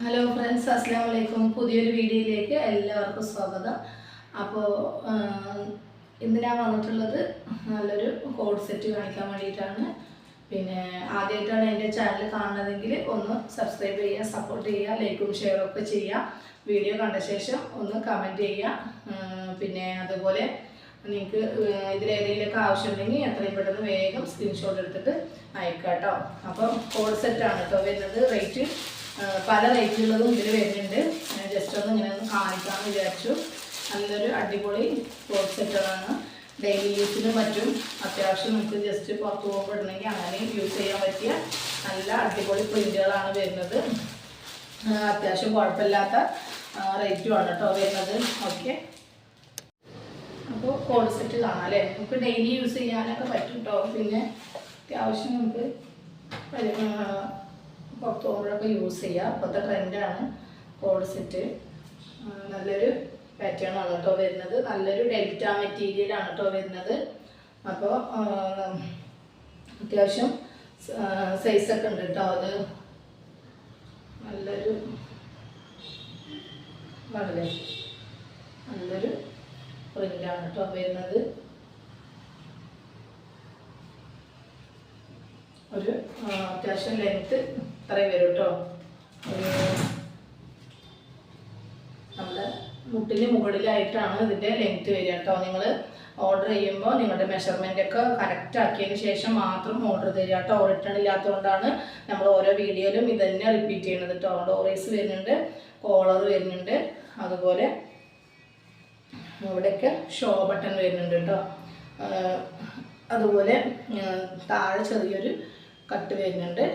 Hello friends, അസ്സലാമു അലൈക്കും. പുതിയൊരു വീഡിയോയിലേക്ക് എല്ലാവർക്കും സ്വാഗതം. അപ്പോൾ ഇന്ന് ഞാൻ വന്നിട്ടുള്ളത് നല്ലൊരു കോഡ് സെറ്റ് കാണിക്കാൻ വേണ്ടിയിട്ടാണ്. പിന്നെ ആദ്യമായിട്ടാണ് എൻ്റെ ചാനൽ കാണുന്നതെങ്കിൽ ഒന്ന് സബ്സ്ക്രൈബ് ചെയ്യുക, സപ്പോർട്ട് ചെയ്യുക, ലൈക്കും ഷെയറും ഒക്കെ ചെയ്യുക. വീഡിയോ കണ്ട ശേഷം ഒന്ന് കമൻറ്റ് ചെയ്യുക. പിന്നെ അതുപോലെ നിങ്ങൾക്ക് ഇതിലേതെങ്കിലുമൊക്കെ ആവശ്യമുണ്ടെങ്കിൽ എത്രയും പെട്ടെന്ന് വേഗം സ്ക്രീൻഷോട്ട് എടുത്തിട്ട് അയക്കാം കേട്ടോ. അപ്പോൾ കോഡ് സെറ്റാണ് കേട്ടോ വരുന്നത്. റേറ്റ് പല റേറ്റിലുള്ളതും ഇതിൽ വരുന്നുണ്ട്. ജസ്റ്റ് ഒന്ന് ഇങ്ങനെ ഒന്ന് കാണിക്കാമെന്ന് വിചാരിച്ചു. നല്ലൊരു അടിപൊളി കോഡ് സെറ്റുകളാണ്. ഡെയിലി യൂസിന് പറ്റും. അത്യാവശ്യം നമുക്ക് ജസ്റ്റ് പുറത്ത് പോകുമ്പോൾ ഇടണമെങ്കിൽ അങ്ങനെ യൂസ് ചെയ്യാൻ പറ്റിയ നല്ല അടിപൊളി പ്രിൻ്റുകളാണ് വരുന്നത്. അത്യാവശ്യം കുഴപ്പമില്ലാത്ത റേറ്റുമാണ് കേട്ടോ വരുന്നത്. ഓക്കെ, അപ്പോൾ കോഡ് സെറ്റ് കാണാം അല്ലേ. നമുക്ക് ഡെയിലി യൂസ് ചെയ്യാനൊക്കെ പറ്റും കേട്ടോ. പിന്നെ അത്യാവശ്യം നമുക്ക് പുറത്ത് പോകുമ്പോഴൊക്കെ യൂസ് ചെയ്യുക. ഇപ്പോഴത്തെ ട്രെൻഡാണ് കോഡ് സെറ്റ്. നല്ലൊരു പാറ്റേൺ ആണ് കേട്ടോ വരുന്നത്. നല്ലൊരു ഡെൽറ്റ മെറ്റീരിയലാണ് കേട്ടോ വരുന്നത്. അപ്പോൾ അത്യാവശ്യം സൈസൊക്കെ ഉണ്ട് കേട്ടോ. അത് നല്ലൊരു വളരെ നല്ലൊരു പ്രിൻ്റാണ് കേട്ടോ വരുന്നത്. ഒരു അത്യാവശ്യം ലെങ്ത്ത് ഇത്രയും വരും കേട്ടോ. ഒരു നമ്മുടെ മുട്ടിന് മുകളിലായിട്ടാണ് ഇതിൻ്റെ ലെങ്ത്ത് വരിക കേട്ടോ. നിങ്ങൾ ഓർഡർ ചെയ്യുമ്പോൾ നിങ്ങളുടെ മെഷർമെൻ്റൊക്കെ കറക്റ്റ് ആക്കിയതിന് ശേഷം മാത്രം ഓർഡർ തരിക കേട്ടോ. റിട്ടേൺ ഇല്ലാത്തതുകൊണ്ടാണ് നമ്മൾ ഓരോ വീഡിയോയിലും ഇത് തന്നെ റിപ്പീറ്റ് ചെയ്യുന്നത് കേട്ടോ. ഡോറീസ് വരുന്നുണ്ട്, കോളർ വരുന്നുണ്ട്, അതുപോലെ ഇവിടെയൊക്കെ ഷോ ബട്ടൺ വരുന്നുണ്ട് കേട്ടോ. അതുപോലെ താഴെ ചെറിയൊരു കട്ട് വരുന്നുണ്ട്.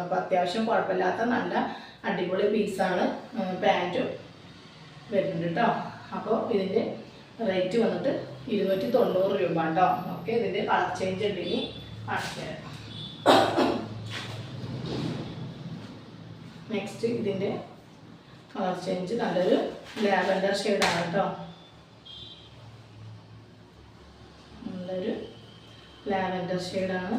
അപ്പോൾ അത്യാവശ്യം കുഴപ്പമില്ലാത്ത നല്ല അടിപൊളി പീസാണ്. പാൻറ്റും വരുന്നുണ്ട് കേട്ടോ. അപ്പോൾ ഇതിൻ്റെ റേറ്റ് വന്നിട്ട് 290 രൂപ കേട്ടോ. ഓക്കെ, ഇതിൻ്റെ കളർ ചേഞ്ച് ഉണ്ടെങ്കിൽ കാണിച്ചു തരാം. നെക്സ്റ്റ് ഇതിൻ്റെ കളർ ചേഞ്ച് നല്ലൊരു ലാവൻഡർ ഷെയ്ഡാണ് കേട്ടോ. നല്ലൊരു ലാവൻഡർ ഷെയ്ഡാണ്.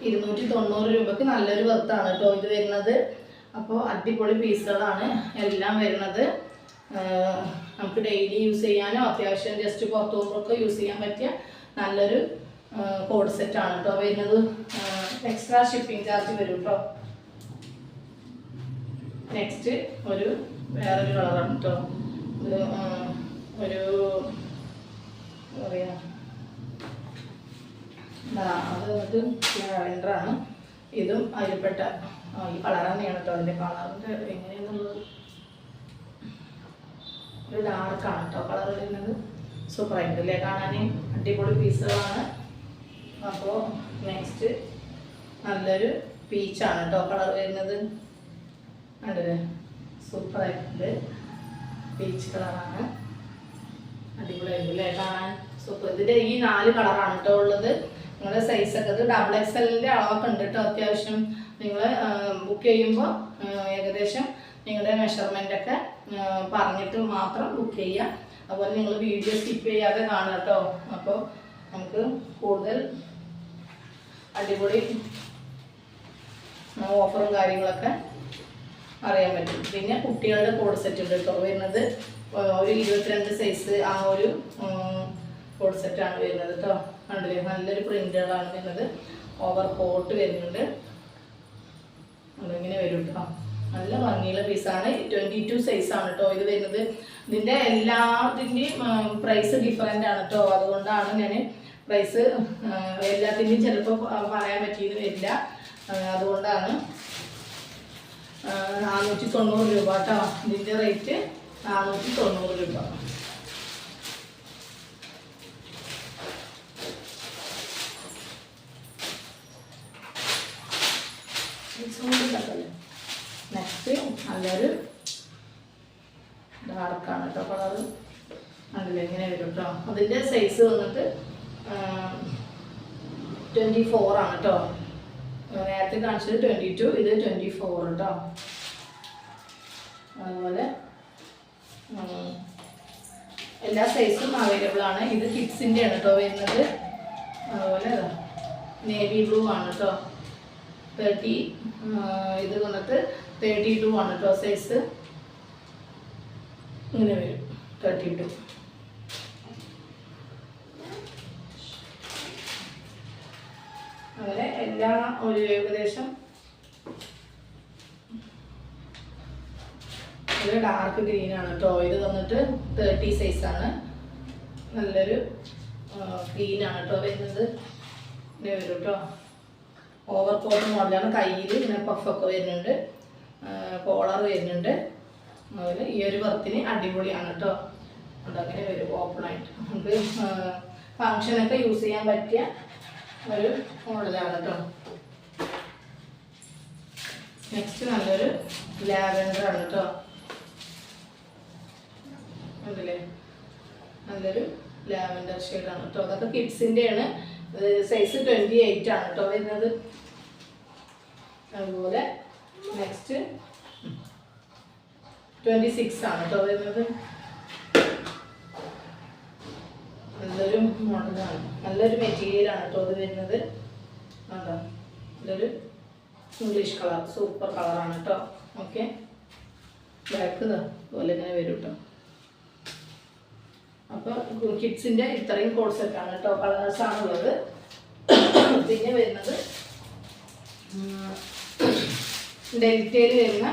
290 രൂപക്ക് നല്ലൊരു വർത്താണ് കേട്ടോ ഇത് വരുന്നത്. അപ്പോൾ അടിപൊളി പീസുകളാണ് എല്ലാം വരുന്നത്. നമുക്ക് ഡെയിലി യൂസ് ചെയ്യാനോ അത്യാവശ്യം ജസ്റ്റ് പുറത്ത് പോകുമ്പോഴൊക്കെ യൂസ് ചെയ്യാൻ പറ്റിയ നല്ലൊരു കോഡ് സെറ്റാണ് കേട്ടോ വരുന്നത്. എക്സ്ട്രാ ഷിപ്പിംഗ് ചാർജ് വരും കേട്ടോ. നെക്സ്റ്റ് വേറൊരു കളറാണ് കേട്ടോ. ഒരു പറയാ അത് വന്നിട്ട് ലാവൻഡറാണ്. ഇതും അതിൽപ്പെട്ട ഈ കളർ തന്നെയാണ് കേട്ടോ. അതിൻ്റെ കളറിൻ്റെ എങ്ങനെയാണെന്നുള്ളത് ഒരു ഡാർക്കാണ് കേട്ടോ കളർ വരുന്നത്. സൂപ്പറായിട്ട് അല്ലേ കാണാൻ, അടിപൊളി പീസുകളാണ്. അപ്പോൾ നെക്സ്റ്റ് നല്ലൊരു പീച്ചാണ് കേട്ടോ കളർ വരുന്നത്. കണ്ടല്ലേ, സൂപ്പറായിട്ടുണ്ട്. പീച്ച് കളറാണ്, അടിപൊളിയായിട്ട് അല്ലേ കാണാൻ. സൂപ്പർ. ഇതിൻ്റെ ഈ 4 കളറാണ് കേട്ടോ ഉള്ളത്. നിങ്ങളുടെ സൈസൊക്കെ ഇത് ഡബിൾ XL അളവൊക്കെ ഉണ്ട് കേട്ടോ. അത്യാവശ്യം നിങ്ങൾ ബുക്ക് ചെയ്യുമ്പോൾ ഏകദേശം നിങ്ങളുടെ മെഷർമെൻ്റൊക്കെ പറഞ്ഞിട്ട് മാത്രം ബുക്ക് ചെയ്യുക. അതുപോലെ നിങ്ങൾ വീഡിയോ സ്കിപ്പ് ചെയ്യാതെ കാണുക കേട്ടോ. അപ്പോൾ നമുക്ക് കൂടുതൽ അടിപൊളി ഓഫറും കാര്യങ്ങളൊക്കെ അറിയാൻ പറ്റും. പിന്നെ കുട്ടികളുടെ കോഡ് സെറ്റ് ഉണ്ട് കേട്ടോ വരുന്നത്. ഒരു 22 സൈസ് ആ ഒരു കോഡ് സെറ്റാണ് വരുന്നത് കേട്ടോ. കണ്ടില്ലേ, നല്ലൊരു പ്രിൻ്റുകളാണ് വരുന്നത്. ഓവർ കോട്ട് വരുന്നുണ്ട്. അതിങ്ങനെ വരും കേട്ടോ. നല്ല ഭംഗിയുള്ള പീസാണ്. 22 സൈസാണ് കേട്ടോ ഇത് വരുന്നത്. ഇതിൻ്റെ എല്ലാത്തിൻ്റെയും പ്രൈസ് ഡിഫറൻ്റ് ആണ് കേട്ടോ. അതുകൊണ്ടാണ് ഞാൻ പ്രൈസ് എല്ലാത്തിൻ്റെയും ചിലപ്പോൾ പറയാൻ പറ്റിയെന്ന് വരില്ല. അതുകൊണ്ടാണ് 490 രൂപ കേട്ടോ. ഇതിൻ്റെ റേറ്റ് 490 രൂപ. നെക്സ്റ്റ് നല്ലൊരു ഡാർക്കാണ് കേട്ടോ കളറ്. അതിൽ എങ്ങനെ വരും കേട്ടോ. അതിൻ്റെ സൈസ് വന്നിട്ട് 24 ആണ് കേട്ടോ. നേരത്തെ കാണിച്ചത് 22, ഇത് 24 കേട്ടോ. അതുപോലെ എല്ലാ സൈസും അവൈലബിൾ ആണ്. ഇത് കിഡ്സിൻ്റെ ആണ് കേട്ടോ വരുന്നത്. അതുപോലെ നേവി ബ്ലൂ ആണ് കേട്ടോ. 30 ഇത് വന്നിട്ട് 32 ആണ് കേട്ടോ സൈസ്. ഇങ്ങനെ വരും 32. അങ്ങനെ എല്ലാം ഒരു ഏകദേശം ഇത് ഡാർക്ക് ഗ്രീൻ ആണ് കേട്ടോ. ഇത് വന്നിട്ട് 30 സൈസാണ്. നല്ലൊരു ഗ്രീനാണ് കേട്ടോ വരുന്നത്. ഇങ്ങനെ വരും കേട്ടോ. ഓവർ കോട്ട് മോഡലാണ്. കയ്യിൽ ഇങ്ങനെ പഫൊക്കെ വരുന്നുണ്ട്, കോളർ വരുന്നുണ്ട്. അതുപോലെ ഈ ഒരു വർക്കിന് അടിപൊളിയാണ് കേട്ടോ. അതങ്ങനെ വരും ഓപ്പണായിട്ട്. നമുക്ക് ഫങ്ഷനൊക്കെ യൂസ് ചെയ്യാൻ പറ്റിയ ഒരു മോഡലാണ് കേട്ടോ. നെക്സ്റ്റ് നല്ലൊരു ലാവൻഡർ ആണ് കേട്ടോ. ഉണ്ടല്ലേ, നല്ലൊരു ലാവൻഡർ ഷെയ്ഡാണ് കേട്ടോ. അതൊക്കെ കിഡ്സിൻ്റെ ആണ്. സൈസ് 28 ആണ് കേട്ടോ വരുന്നത്. അതുപോലെ നെക്സ്റ്റ് 26 ആണ് കേട്ടോ വരുന്നത്. നല്ലൊരു മോഡലാണ്, നല്ലൊരു മെറ്റീരിയലാണ് കേട്ടോ അത് വരുന്നത്. കണ്ടോ, നല്ലൊരു ഇംഗ്ലീഷ് കളർ, സൂപ്പർ കളറാണ് കേട്ടോ. ഓക്കെ, ബാക്ക് പോലെ ഇങ്ങനെ വരും കേട്ടോ. അപ്പോൾ കിഡ്സിൻ്റെ ഇത്രയും കോഡ് സെറ്റാണ് കേട്ടോ. കളേഴ്സാണുള്ളത്. പിന്നെ വരുന്നത് ഡെൽറ്റയിൽ വരുന്ന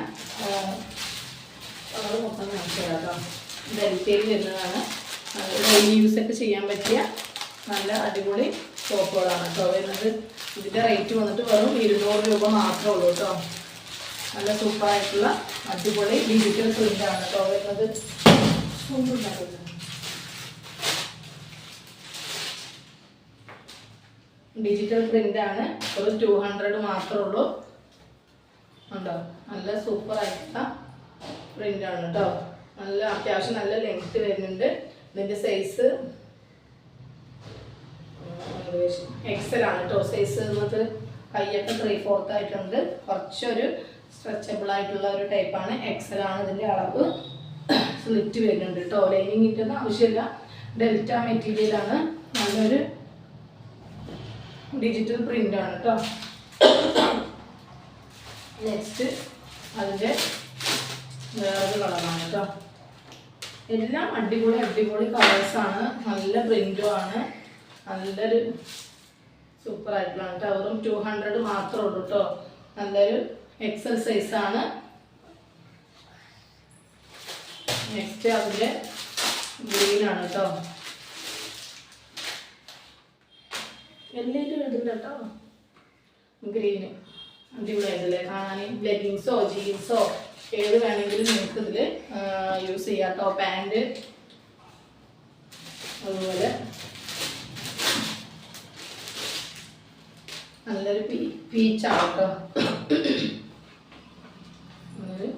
കളർ മൊത്തം കാണിച്ചു കേട്ടോ. ഡെൽറ്റയിൽ വരുന്നതാണ്. ഡെയിലി യൂസൊക്കെ ചെയ്യാൻ പറ്റിയ നല്ല അടിപൊളി ടോപ്പുകളാണ് കേട്ടോ വരുന്നത്. ഇതിൻ്റെ റേറ്റ് വന്നിട്ട് വെറും 200 രൂപ മാത്രമേ ഉള്ളൂ കേട്ടോ. നല്ല സൂപ്പറായിട്ടുള്ള അടിപൊളി ഡിജിറ്റൽ പ്രിൻ്റാണ് കേട്ടോ വരുന്നത്. ഡിജിറ്റൽ പ്രിൻ്റാണ്. ഒരു 200 മാത്രമേ ഉള്ളൂ. ഉണ്ടോ, നല്ല സൂപ്പറായിട്ടുള്ള പ്രിൻ്റാണ് കേട്ടോ. നല്ല അത്യാവശ്യം നല്ല ലെങ്ത്ത് വരുന്നുണ്ട്. ഇതിൻ്റെ സൈസ് എക്സൽ ആണ് കേട്ടോ. സൈസ് എന്നിട്ട് കൈയൊക്കെ 3/4 ആയിട്ടുണ്ട്. കുറച്ചൊരു സ്ട്രെച്ചബിൾ ആയിട്ടുള്ള ഒരു ടൈപ്പാണ്. എക്സൽ ആണ് ഇതിൻ്റെ അളവ്. സ്ലിറ്റ് വരുന്നുണ്ട് കേട്ടോ. ലൈനിങ്ങിൻ്റെ ഒന്നും ആവശ്യമില്ല. ഡെൽറ്റ മെറ്റീരിയലാണ്. നല്ലൊരു ഡിജിറ്റൽ പ്രിൻ്റാണ് കേട്ടോ. നെക്സ്റ്റ് അതിൻ്റെ വേറൊരു കളറാണ് കേട്ടോ. എല്ലാം അടിപൊളി അടിപൊളി കളേഴ്സാണ്. നല്ല പ്രിൻറ്റും ആണ്. നല്ലൊരു സൂപ്പറായിട്ടുള്ളതാണ് കേട്ടോ. വെറും 200 മാത്രമേ ഉള്ളൂ കേട്ടോ. നല്ലൊരു എക്സൽ സൈസാണ്. നെക്സ്റ്റ് അതിൻ്റെ ഗ്രീനാണ് കേട്ടോ. എല്ലാവരും ഇടില്ല കേട്ടോ. ഗ്രീന് അടിപൊളിയായിട്ടല്ലേ കാണാൻ. ലെഗിങ്സോ ജീൻസോ ഏത് വേണമെങ്കിലും നിങ്ങൾക്ക് ഇതിൽ യൂസ് ചെയ്യാം കേട്ടോ. പാൻറ് അതുപോലെ നല്ലൊരു പീച്ചാണ് കേട്ടോ. നല്ലൊരു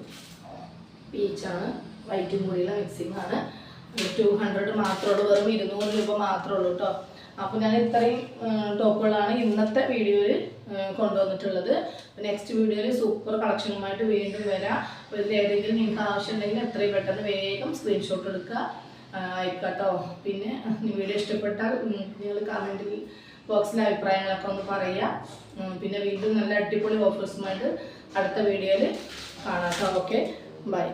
പീച്ചാണ്. വൈറ്റും കൂടിയുള്ള മിക്സിംഗ് ആണ്. 200 മാത്രമേ ഉള്ളൂ. വെറും 200 രൂപ മാത്രമേ ഉള്ളൂ കേട്ടോ. അപ്പോൾ ഞാൻ ഇത്രയും ടോപ്പുകളാണ് ഇന്നത്തെ വീഡിയോയിൽ കൊണ്ടുവന്നിട്ടുള്ളത്. നെക്സ്റ്റ് വീഡിയോയിൽ സൂപ്പർ കളക്ഷനുമായിട്ട് വീണ്ടും വരാം. അപ്പോൾ ഇതിൽ ഏതെങ്കിലും നിങ്ങൾക്ക് ആവശ്യമുണ്ടെങ്കിൽ എത്രയും പെട്ടെന്ന് വേഗം സ്ക്രീൻഷോട്ട് എടുക്കുക, അയക്കാട്ടോ. പിന്നെ വീഡിയോ ഇഷ്ടപ്പെട്ടാൽ നിങ്ങൾ കമൻറ്റിൽ ബോക്സിൽ അഭിപ്രായങ്ങളൊക്കെ ഒന്ന് പറയുക. പിന്നെ വീണ്ടും നല്ല അടിപൊളി ഓഫേഴ്സുമായിട്ട് അടുത്ത വീഡിയോയിൽ കാണാം കേട്ടോ. Okay, by.